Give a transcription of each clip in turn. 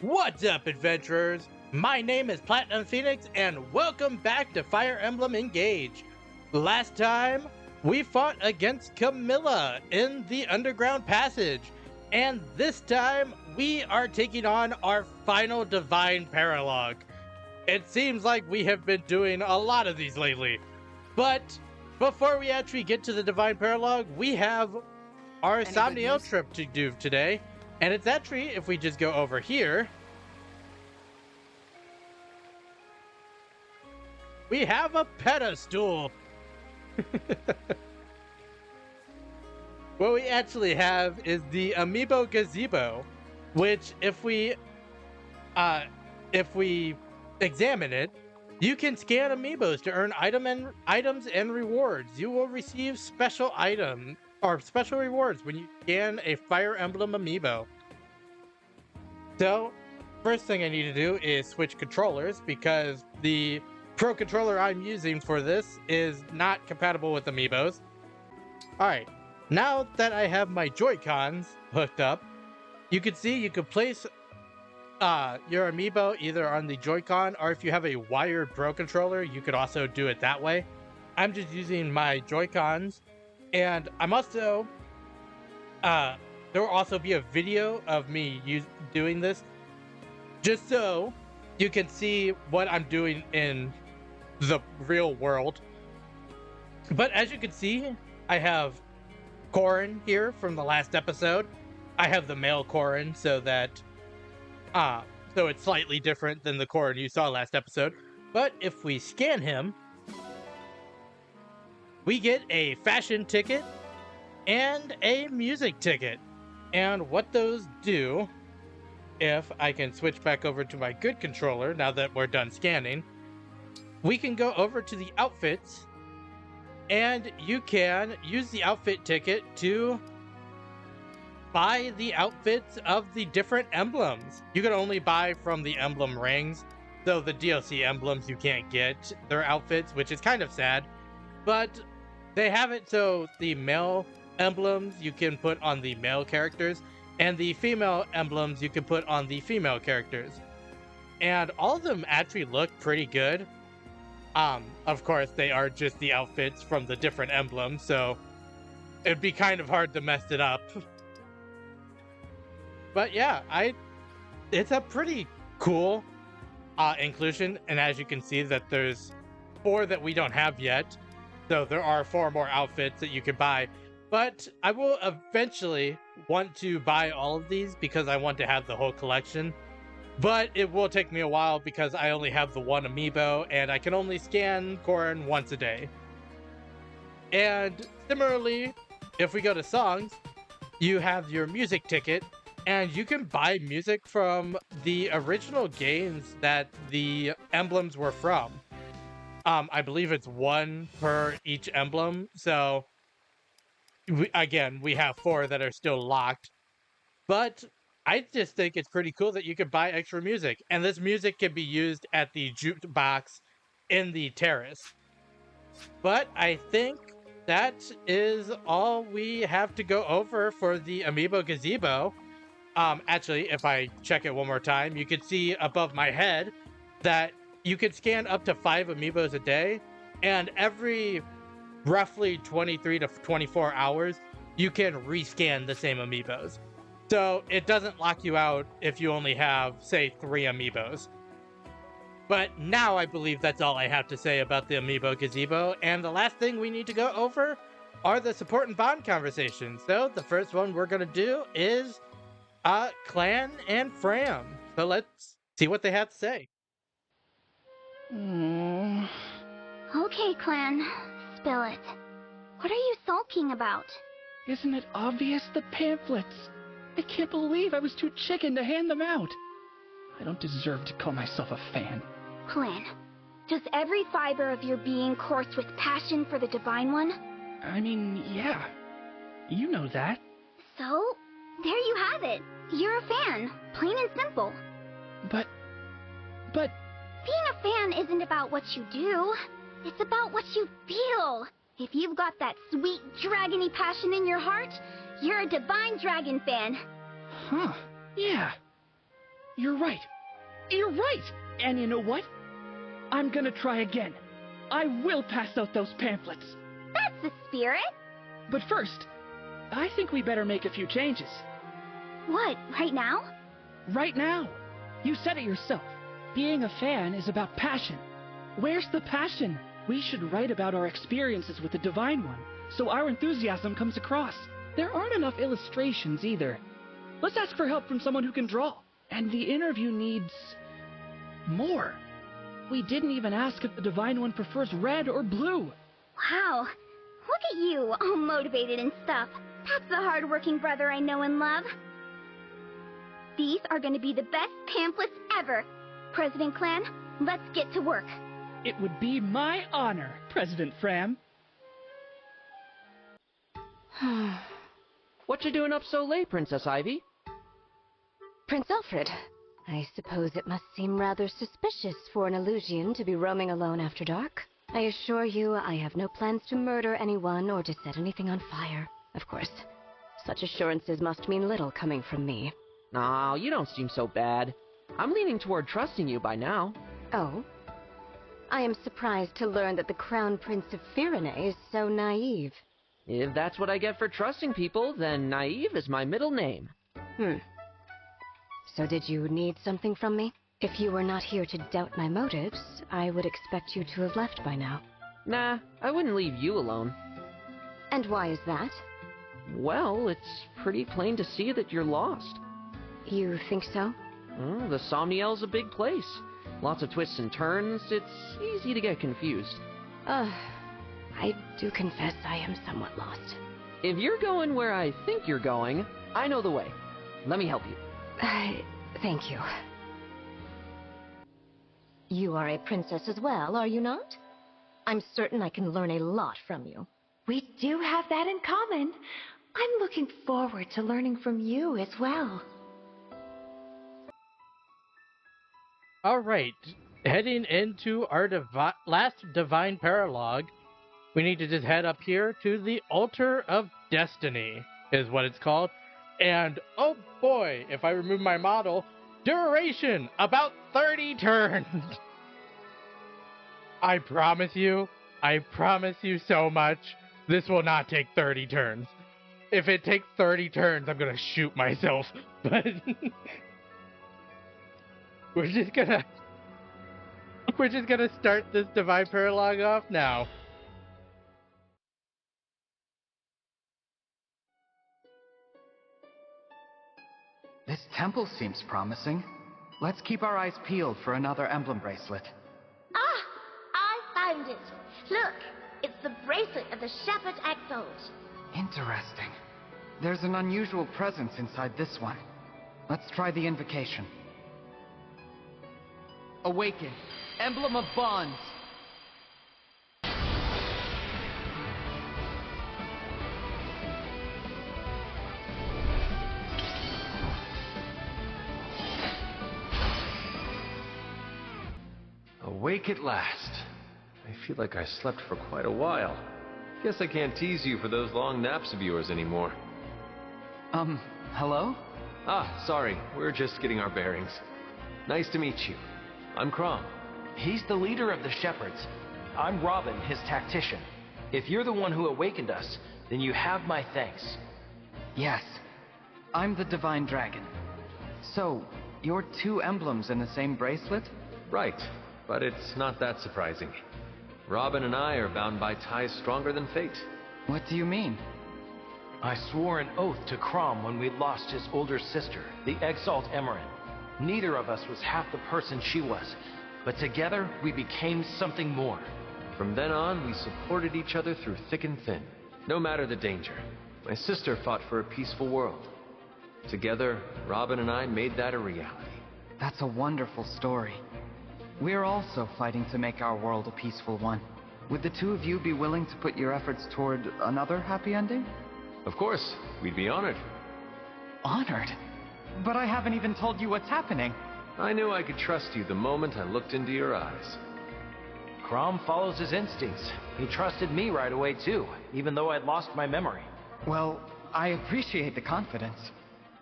What's up, adventurers? My name is Platinum Phoenix, and welcome back to Fire Emblem Engage. Last time, we fought against Camilla in the Underground Passage, and this time, we are taking on our final Divine Paralogue. It seems like we have been doing a lot of these lately, but before we actually get to the Divine Paralogue, we have our Somnio trip to do today. And it's actually, if we just go over here, we have a pedestal. What we actually have is the Amiibo Gazebo, which if we examine it, you can scan amiibos to earn items and rewards. You will receive special rewards when you scan a Fire Emblem amiibo. So, first thing I need to do is switch controllers because the Pro controller I'm using for this is not compatible with amiibos. Alright, now that I have my Joy-Cons hooked up, you can see you could place your amiibo either on the Joy-Con, or if you have a wired Pro controller, you could also do it that way. I'm just using my Joy-Cons, and I'm also there will also be a video of me doing this, just so you can see what I'm doing in the real world. But as you can see, I have Corrin here from the last episode. I have the male Corrin, so that so it's slightly different than the Corrin you saw last episode. But if we scan him, we get a fashion ticket and a music ticket. And what those do, if I can switch back over to my good controller now that we're done scanning, we can go over to the outfits, and you can use the outfit ticket to buy the outfits of the different emblems. You can only buy from the emblem rings, so the DLC emblems you can't get their outfits, which is kind of sad, but they have it so the male emblems you can put on the male characters, and the female emblems you can put on the female characters. And all of them actually look pretty good. Of course, they are just the outfits from the different emblems, so it'd be kind of hard to mess it up. But yeah, it's a pretty cool inclusion, and as you can see that there's 4 that we don't have yet, so there are 4 more outfits that you can buy. But I will eventually want to buy all of these because I want to have the whole collection. But it will take me a while because I only have the 1 amiibo and I can only scan Corrin once a day. And similarly, if we go to songs, you have your music ticket, and you can buy music from the original games that the emblems were from. I believe it's 1 per each emblem, so we have 4 that are still locked. But I just think it's pretty cool that you could buy extra music, and this music can be used at the jukebox in the terrace. But I think that is all we have to go over for the Amiibo Gazebo. Actually, if I check it one more time, you can see above my head that you can scan up to 5 amiibos a day, and every roughly 23 to 24 hours, you can rescan the same amiibos. So it doesn't lock you out if you only have, say, 3 amiibos. But now I believe that's all I have to say about the Amiibo Gazebo, and the last thing we need to go over are the support and bond conversations. So the first one we're going to do is Clan and Fram. So let's see what they have to say. Okay, Clan. Spill it. What are you sulking about? Isn't it obvious? The pamphlets. I can't believe I was too chicken to hand them out. I don't deserve to call myself a fan. Clan, does every fiber of your being course with passion for the Divine One? I mean, yeah. You know that. So, there you have it. You're a fan. Plain and simple. But... Being a fan isn't about what you do. It's about what you feel. If you've got that sweet, dragony passion in your heart, you're a Divine Dragon fan. Huh. Yeah. You're right. You're right! And you know what? I'm gonna try again. I will pass out those pamphlets. That's the spirit. But first, I think we better make a few changes. What, right now? Right now. You said it yourself. Being a fan is about passion. Where's the passion? We should write about our experiences with the Divine One, so our enthusiasm comes across. There aren't enough illustrations either. Let's ask for help from someone who can draw. And the interview needs more. We didn't even ask if the Divine One prefers red or blue. Wow. Look at you, all motivated and stuff. That's the hard-working brother I know and love. These are going to be the best pamphlets ever. President Clan, let's get to work. It would be my honor, President Fram. What you doing up so late, Princess Ivy? Prince Alfred, I suppose it must seem rather suspicious for an Illusian to be roaming alone after dark. I assure you, I have no plans to murder anyone or to set anything on fire. Of course, such assurances must mean little coming from me. No, you don't seem so bad. I'm leaning toward trusting you by now. Oh? I am surprised to learn that the Crown Prince of Firene is so naive. If that's what I get for trusting people, then naive is my middle name. So did you need something from me? If you were not here to doubt my motives, I would expect you to have left by now. Nah, I wouldn't leave you alone. And why is that? Well, it's pretty plain to see that you're lost. You think so? The Somniel's a big place. Lots of twists and turns. It's easy to get confused. I do confess I am somewhat lost. If you're going where I think you're going, I know the way. Let me help you. Thank you. You are a princess as well, are you not? I'm certain I can learn a lot from you. We do have that in common. I'm looking forward to learning from you as well. All right, heading into our last Divine Paralogue, we need to just head up here to the Altar of Destiny, is what it's called. And oh boy, if I remove my model, duration about 30 turns. I promise you so much, this will not take 30 turns. If it takes 30 turns, I'm gonna shoot myself. But we're just gonna start this Divine Paralogue off now. This temple seems promising. Let's keep our eyes peeled for another emblem bracelet. Ah! I found it! Look! It's the bracelet of the Shepherd Exalt. Interesting. There's an unusual presence inside this one. Let's try the invocation. Awaken, Emblem of Bonds! Awake at last. I feel like I slept for quite a while. Guess I can't tease you for those long naps of yours anymore. Hello? Ah, sorry. We're just getting our bearings. Nice to meet you. I'm Crom. He's the leader of the Shepherds. I'm Robin, his tactician. If you're the one who awakened us, then you have my thanks. Yes. I'm the Divine Dragon. So, you're two emblems in the same bracelet? Right, but it's not that surprising. Robin and I are bound by ties stronger than fate. What do you mean? I swore an oath to Crom when we lost his older sister, the Exalt Emerin. Neither of us was half the person she was, but together we became something more. From then on, we supported each other through thick and thin, no matter the danger. My sister fought for a peaceful world. Together, Robin and I made that a reality. That's a wonderful story. We're also fighting to make our world a peaceful one. Would the two of you be willing to put your efforts toward another happy ending? Of course, we'd be honored. Honored? But I haven't even told you what's happening. I knew I could trust you the moment I looked into your eyes. Crom follows his instincts. He trusted me right away too, even though I'd lost my memory. Well, I appreciate the confidence.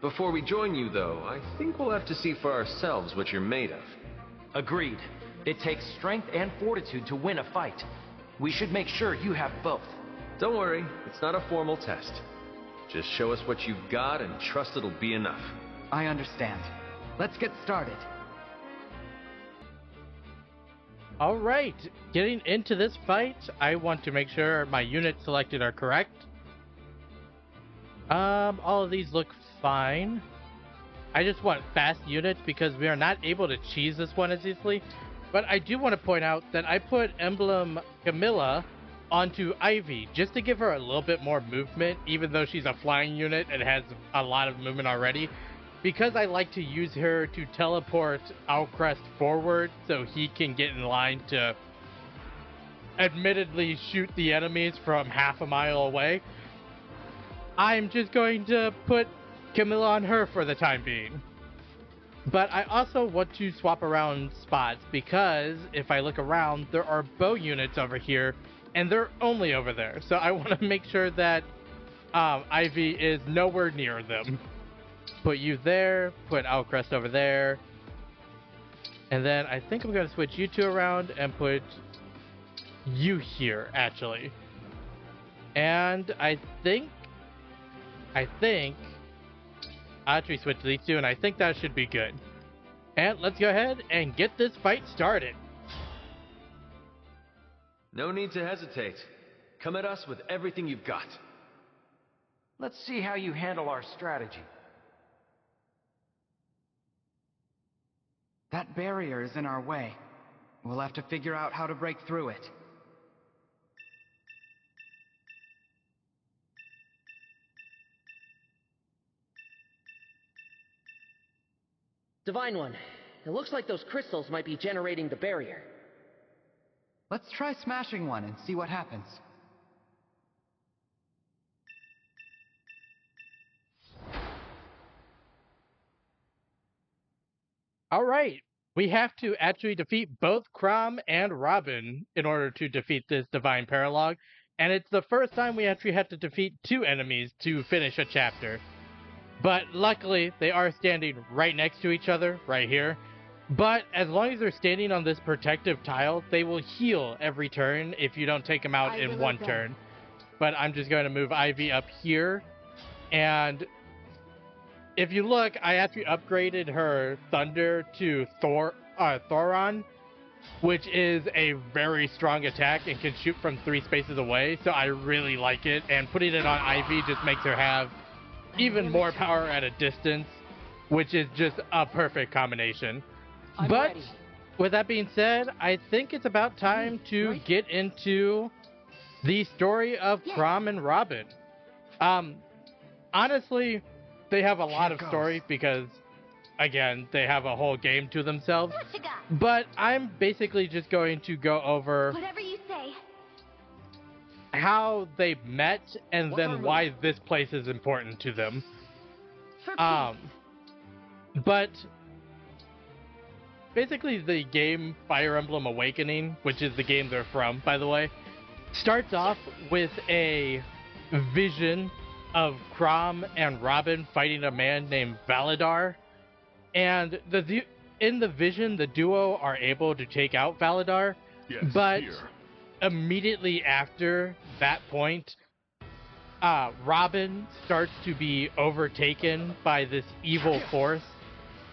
Before we join you, though, I think we'll have to see for ourselves what you're made of. Agreed. It takes strength and fortitude to win a fight. We should make sure you have both. Don't worry, it's not a formal test. Just show us what you've got and trust it'll be enough. I understand. Let's get started. Alright, getting into this fight, I want to make sure my units selected are correct. All of these look fine. I just want fast units because we are not able to cheese this one as easily. But I do want to point out that I put Emblem Camilla onto Ivy just to give her a little bit more movement, even though she's a flying unit and has a lot of movement already. Because I like to use her to teleport Alcrest forward so he can get in line to admittedly shoot the enemies from half a mile away, I'm just going to put Camilla on her for the time being. But I also want to swap around spots because if I look around, there are bow units over here and they're only over there. So I want to make sure that Ivy is nowhere near them. Put you there, put Alcrest over there. And then I think I'm going to switch you two around and put you here, actually. And I think I'll actually switch these two, and I think that should be good. And let's go ahead and get this fight started. No need to hesitate. Come at us with everything you've got. Let's see how you handle our strategy. That barrier is in our way. We'll have to figure out how to break through it. Divine One, it looks like those crystals might be generating the barrier. Let's try smashing one and see what happens. Alright, we have to actually defeat both Crom and Robin in order to defeat this Divine Paralogue, and it's the first time we actually have to defeat two enemies to finish a chapter. But luckily, they are standing right next to each other, right here. But as long as they're standing on this protective tile, they will heal every turn if you don't take them out in one turn. But I'm just going to move Ivy up here. And if you look, I actually upgraded her Thunder to Thoron, which is a very strong attack and can shoot from 3 spaces away. So I really like it. And putting it on Ivy just makes her have even more power at a distance, which is just a perfect combination. But with that being said, I think it's about time to get into the story of Crom and Robin. Honestly, they have a lot of story because, again, they have a whole game to themselves. But I'm basically just going to go over Whatever you say. how they met and then why this place is important to them. But basically the game Fire Emblem Awakening, which is the game they're from, by the way, starts off with a vision of Crom and Robin fighting a man named Validar. And in the vision, the duo are able to take out Validar, but immediately after that point, Robin starts to be overtaken by this evil force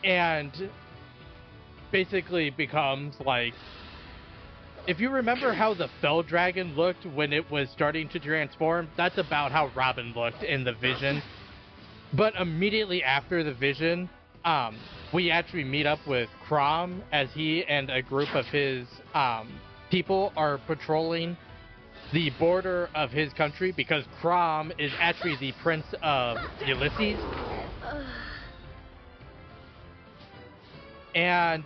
and basically becomes like, if you remember how the Fell Dragon looked when it was starting to transform, that's about how Robin looked in the vision. But immediately after the vision, we actually meet up with Crom as he and a group of his people are patrolling the border of his country because Crom is actually the prince of Ulysses. And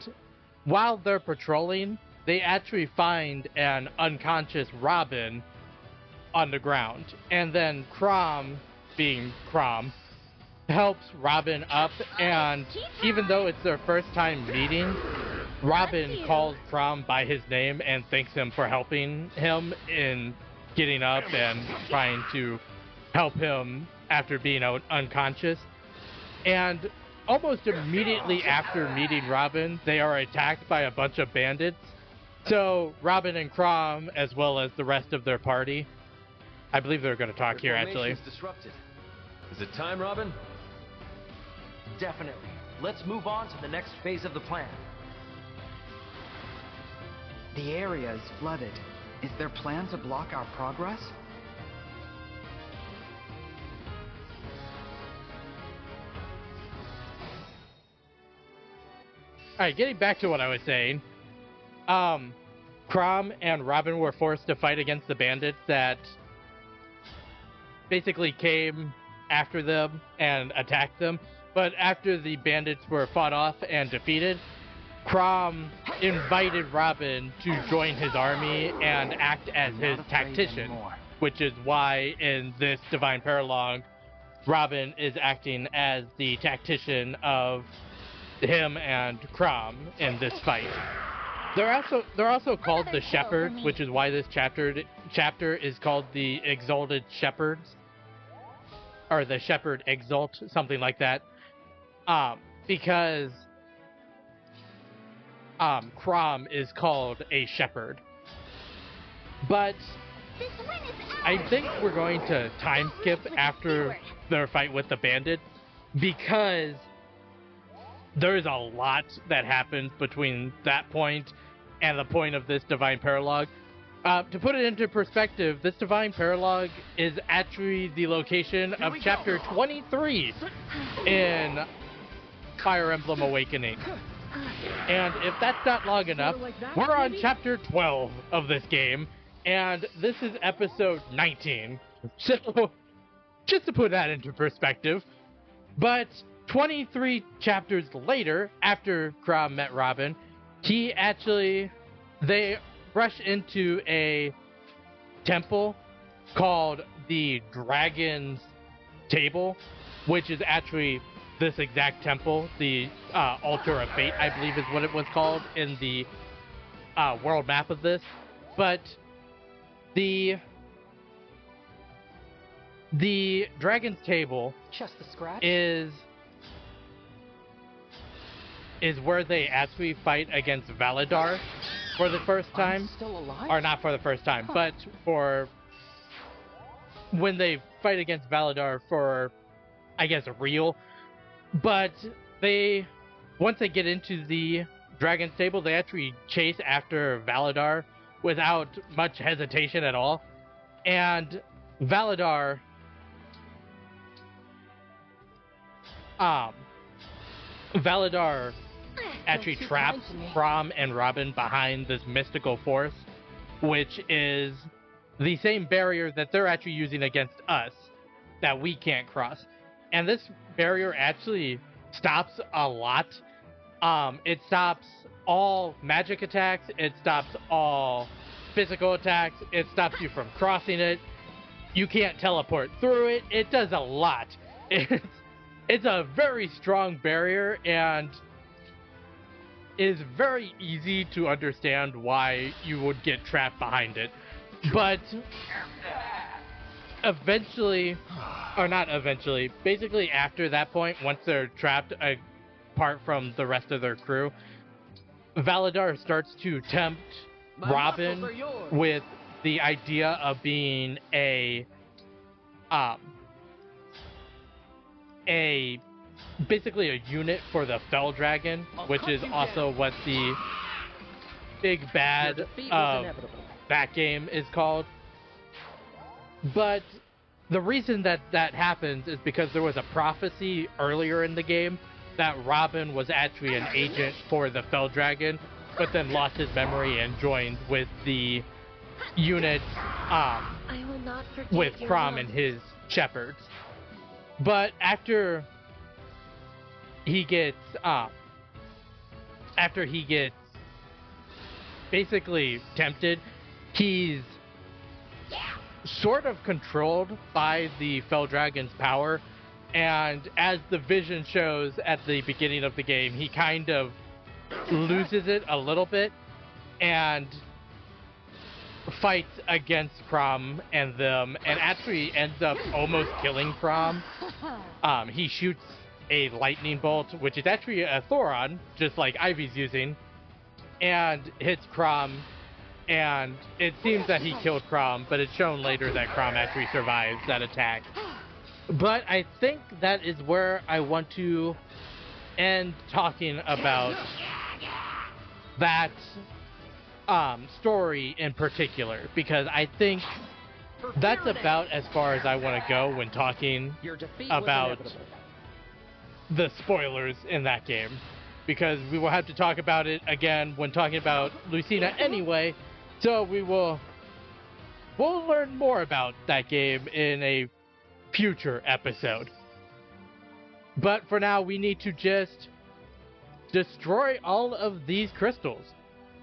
while they're patrolling, they actually find an unconscious Robin on the ground. And then Crom, being Crom, helps Robin up, and even though it's their first time meeting, Robin calls Crom by his name and thanks him for helping him in getting up and trying to help him after being unconscious. And almost immediately after meeting Robin, they are attacked by a bunch of bandits. So Robin and Crom, as well as the rest of their party, I believe they're going to talk here actually. Disrupted. Is it time, Robin? Definitely. Let's move on to the next phase of the plan. The area is flooded. Is their plan to block our progress? Alright, getting back to what I was saying. Crom and Robin were forced to fight against the bandits that basically came after them and attacked them. But after the bandits were fought off and defeated, Crom invited Robin to join his army and act as his tactician, which is why in this Divine Paralogue, Robin is acting as the tactician of him and Crom in this fight. They're also called the Shepherds, which is why this chapter is called the Exalted Shepherds, or the Shepherd Exalt, something like that. Because Crom is called a shepherd. But I think we're going to time skip after their fight with the bandits, because there's a lot that happens between that point and the point of this Divine Paralogue. To put it into perspective, this Divine Paralogue is actually the location of Chapter 23 in Fire Emblem Awakening. And if that's not long enough, we're on Chapter 12 of this game, and this is Episode 19. So, just to put that into perspective, but 23 chapters later, after Crom met Robin, they rush into a temple called the Dragon's Table, which is actually this exact temple, the Altar of Fate, I believe is what it was called in the world map of this. But the Dragon's Table is where they actually fight against Validar for the first time. Or not for the first time, but for when they fight against Validar for, I guess, real. But once they get into the Dragon's Table, they actually chase after Validar without much hesitation at all. And Validar actually traps Crom and Robin behind this mystical force, which is the same barrier that they're actually using against us that we can't cross. And this barrier actually stops a lot. It stops all magic attacks, it stops all physical attacks, it stops you from crossing it, you can't teleport through it, it does a lot. It's a very strong barrier, and is very easy to understand why you would get trapped behind it. But basically after that point, once they're trapped apart from the rest of their crew, Validar starts to tempt Robin with the idea of being basically a unit for the Fell Dragon, which is also what the big bad of that game is called. But the reason that happens is because there was a prophecy earlier in the game that Robin was actually an agent for the Fell Dragon, but then lost his memory and joined with the unit with Crom and his shepherds. But after he gets basically tempted, he's sort of controlled by the Fell Dragon's power, and as the vision shows at the beginning of the game, he kind of loses it a little bit and fights against Crom and them, and actually ends up almost killing Crom. He shoots a lightning bolt, which is actually a Thoron, just like Ivy's using, and hits Crom, and it seems that he killed Crom, but it's shown later that Crom actually survives that attack. But I think that is where I want to end talking about that story in particular, because I think that's about as far as I want to go when talking about the spoilers in that game, because we will have to talk about it again when talking about Lucina anyway, so we'll learn more about that game in a future episode. But for now, we need to just destroy all of these crystals.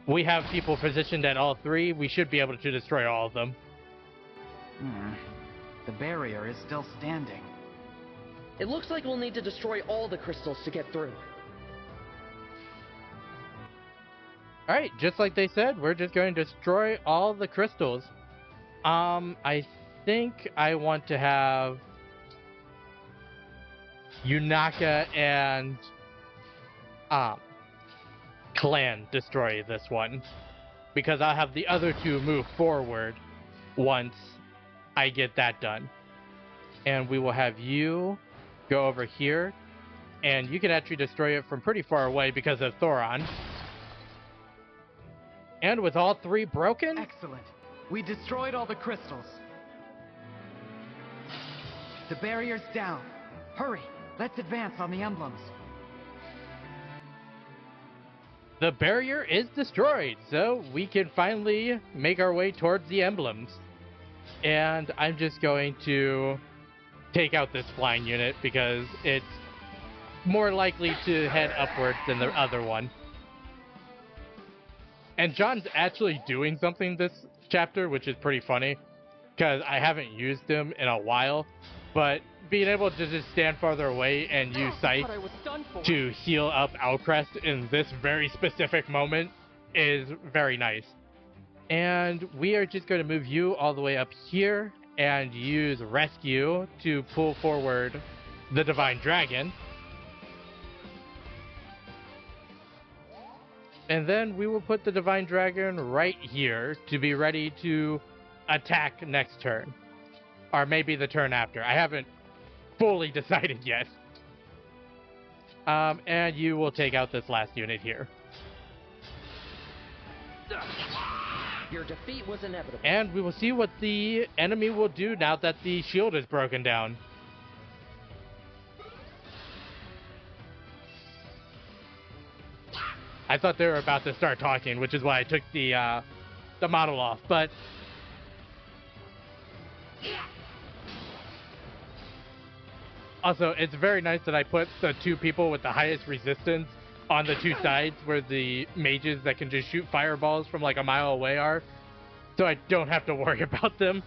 We have people positioned at all three. We should be able to destroy all of them. The barrier is still standing. It looks like we'll need to destroy all the crystals to get through. Alright, just like they said, we're just going to destroy all the crystals. I think I want to have Yunaka and Clan destroy this one, because I'll have the other two move forward once I get that done. And we will have you go over here, and you can actually destroy it from pretty far away because of Thoron. And with all three broken... Excellent. We destroyed all the crystals. The barrier's down. Hurry, let's advance on the emblems. The barrier is destroyed, so we can finally make our way towards the emblems. And I'm just going to take out this flying unit because it's more likely to head upwards than the other one. And John's actually doing something this chapter, which is pretty funny, because I haven't used him in a while, but being able to just stand farther away and use Sight to heal up Alcrest in this very specific moment is very nice. And we are just going to move you all the way up here and use Rescue to pull forward the Divine Dragon. And then we will put the Divine Dragon right here to be ready to attack next turn. Or maybe the turn after. I haven't fully decided yet. And you will take out this last unit here. Your defeat was inevitable. And we will see what the enemy will do now that the shield is broken down. I thought they were about to start talking, which is why I took the model off, but... Also, it's very nice that I put the two people with the highest resistance on the two sides where the mages that can just shoot fireballs from like a mile away are, so I don't have to worry about them.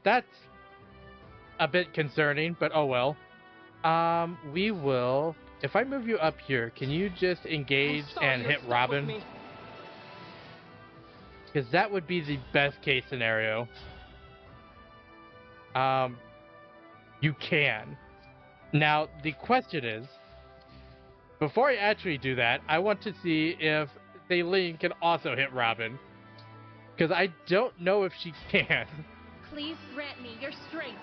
That's a bit concerning, but oh well. We will... If I move you up here, can you just engage and hit Robin? Because that would be the best case scenario. You can. Now, the question is, before I actually do that, I want to see if Thaleen can also hit Robin. Because I don't know if she can. Please grant me your strength.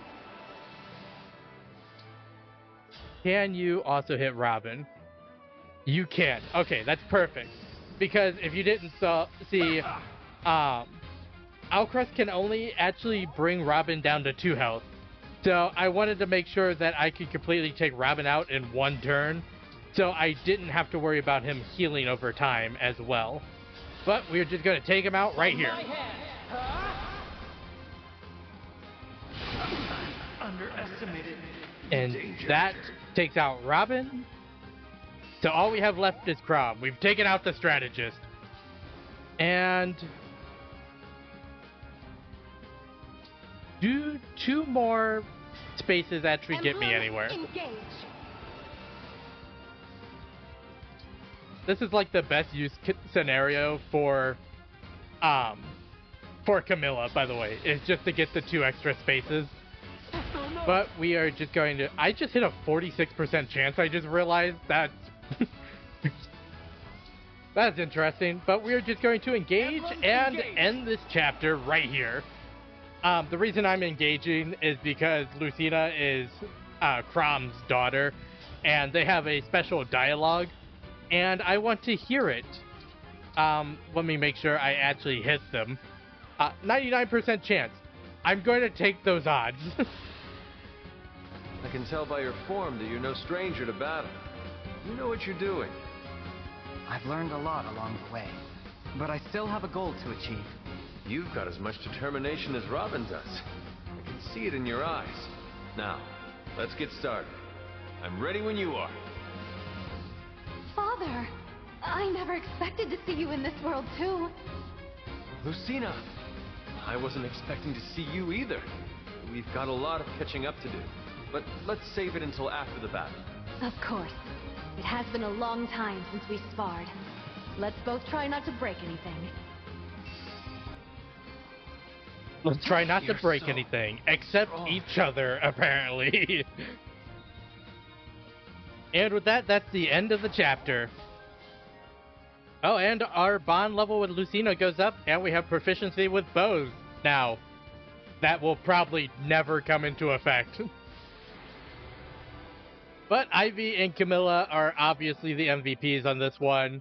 Can you also hit Robin? You can. Okay, that's perfect. Because if you didn't see, Alcrest can only actually bring Robin down to 2 health. So I wanted to make sure that I could completely take Robin out in 1 turn, so I didn't have to worry about him healing over time as well. But we're just going to take him out right here. Underestimated. And that takes out Robin. So all we have left is Crom. We've taken out the strategist. And do 2 more spaces actually get me anywhere? Engage. This is like the best use scenario for Camilla, by the way, is just to get the 2 extra spaces. But we are just going to... I just hit a 46% chance. I just realized that... That's interesting. But we're just going to engage and end this chapter right here. The reason I'm engaging is because Lucina is Crom's daughter, and they have a special dialogue, and I want to hear it. Let me make sure I actually hit them. 99% chance. I'm going to take those odds. I can tell by your form that you're no stranger to battle. You know what you're doing. I've learned a lot along the way, but I still have a goal to achieve. You've got as much determination as Robin does. I can see it in your eyes. Now, let's get started. I'm ready when you are. Father, I never expected to see you in this world too. Lucina, I wasn't expecting to see you either. We've got a lot of catching up to do. But let's save it until after the battle. Of course. It has been a long time since we sparred. Let's both try not to break anything. Let's try not to break anything, except each other, apparently. And with that, that's the end of the chapter. Oh, and our bond level with Lucina goes up, and we have proficiency with bows now. That will probably never come into effect. But Ivy and Camilla are obviously the MVPs on this one,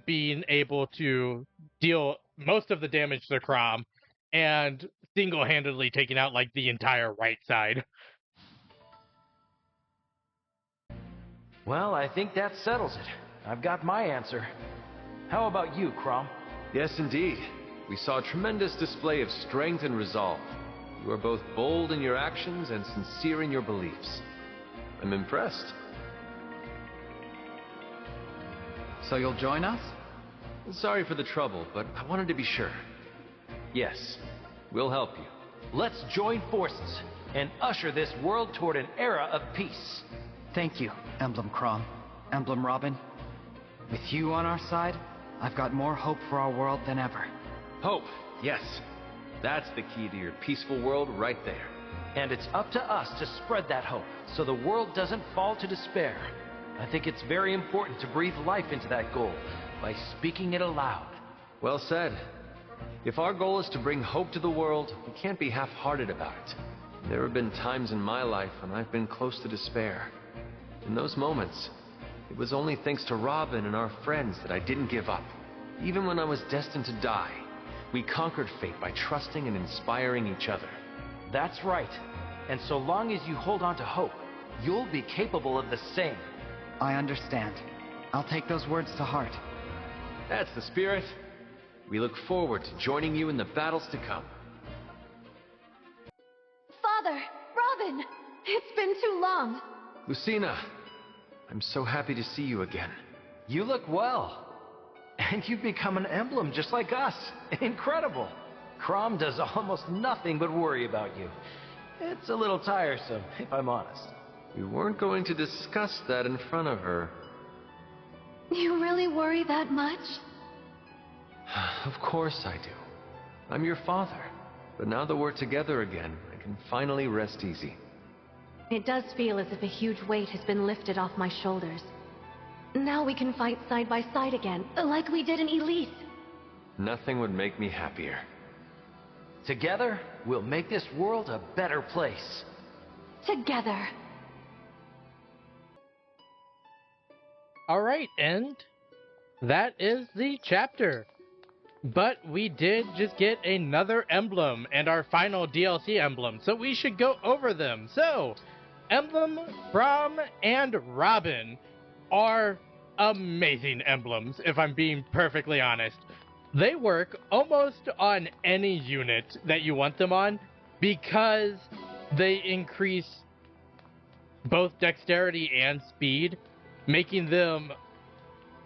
being able to deal most of the damage to Crom, and single-handedly taking out, like, the entire right side. Well, I think that settles it. I've got my answer. How about you, Crom? Yes, indeed. We saw a tremendous display of strength and resolve. You are both bold in your actions and sincere in your beliefs. I'm impressed. So you'll join us? Sorry for the trouble, but I wanted to be sure. Yes, we'll help you. Let's join forces and usher this world toward an era of peace. Thank you, Emblem Crom. Emblem Robin. With you on our side, I've got more hope for our world than ever. Hope, yes. That's the key to your peaceful world right there. And it's up to us to spread that hope, so the world doesn't fall to despair. I think it's very important to breathe life into that goal by speaking it aloud. Well said. If our goal is to bring hope to the world, we can't be half-hearted about it. There have been times in my life when I've been close to despair. In those moments, it was only thanks to Robin and our friends that I didn't give up. Even when I was destined to die, we conquered fate by trusting and inspiring each other. That's right. And so long as you hold on to hope, you'll be capable of the same. I understand. I'll take those words to heart. That's the spirit. We look forward to joining you in the battles to come. Father! Robin! It's been too long. Lucina, I'm so happy to see you again. You look well. And you've become an emblem just like us. Incredible. Crom does almost nothing but worry about you. It's a little tiresome, if I'm honest. We weren't going to discuss that in front of her. You really worry that much? Of course I do. I'm your father. But now that we're together again, I can finally rest easy. It does feel as if a huge weight has been lifted off my shoulders. Now we can fight side by side again, like we did in Elise. Nothing would make me happier. Together, we'll make this world a better place. Together. Alright, and that is the chapter. But we did just get another emblem and our final DLC emblem, so we should go over them. So, Emblem, Crom, and Robin are amazing emblems, if I'm being perfectly honest. They work almost on any unit that you want them on because they increase both dexterity and speed, making them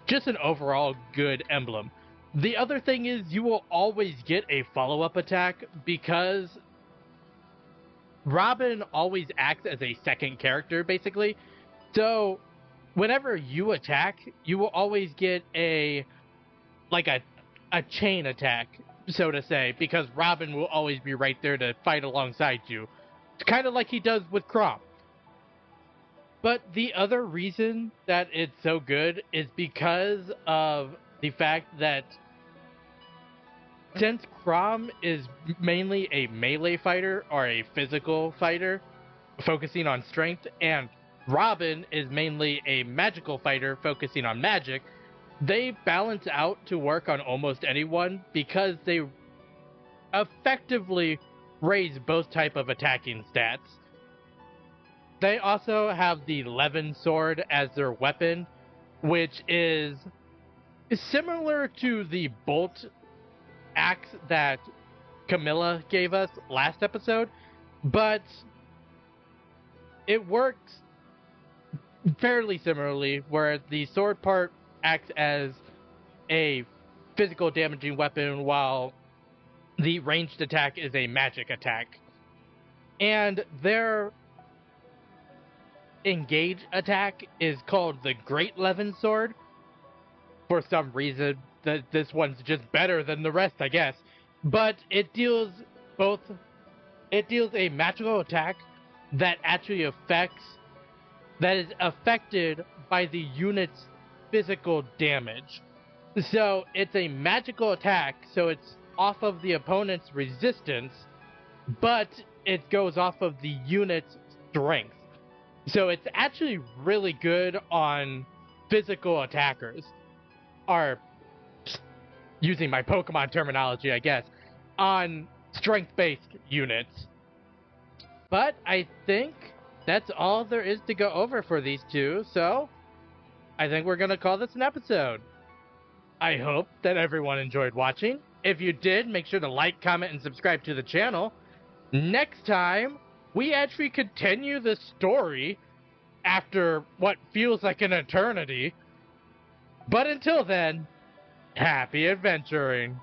just an overall good emblem. The other thing is you will always get a follow-up attack because Robin always acts as a second character, basically. So whenever you attack, you will always get a chain attack, so to say, because Robin will always be right there to fight alongside you. kind of like he does with Chrom. But the other reason that it's so good is because of the fact that since Chrom is mainly a melee fighter or a physical fighter, focusing on strength, and Robin is mainly a magical fighter focusing on magic, they balance out to work on almost anyone because they effectively raise both type of attacking stats. They also have the Levin sword as their weapon, which is similar to the bolt axe that Camilla gave us last episode, but it works fairly similarly, where the sword part acts as a physical damaging weapon while the ranged attack is a magic attack. And their engage attack is called the Great Levin Sword. For some reason, this one's just better than the rest, I guess. But it deals a magical attack that actually is affected by the unit's physical damage. So it's a magical attack, so it's off of the opponent's resistance, but it goes off of the unit's strength. So it's actually really good on physical attackers, or using my Pokemon terminology, I guess, on strength-based units. But I think that's all there is to go over for these two, so I think we're going to call this an episode. I hope that everyone enjoyed watching. If you did, make sure to like, comment, and subscribe to the channel. Next time, we actually continue the story after what feels like an eternity. But until then, happy adventuring.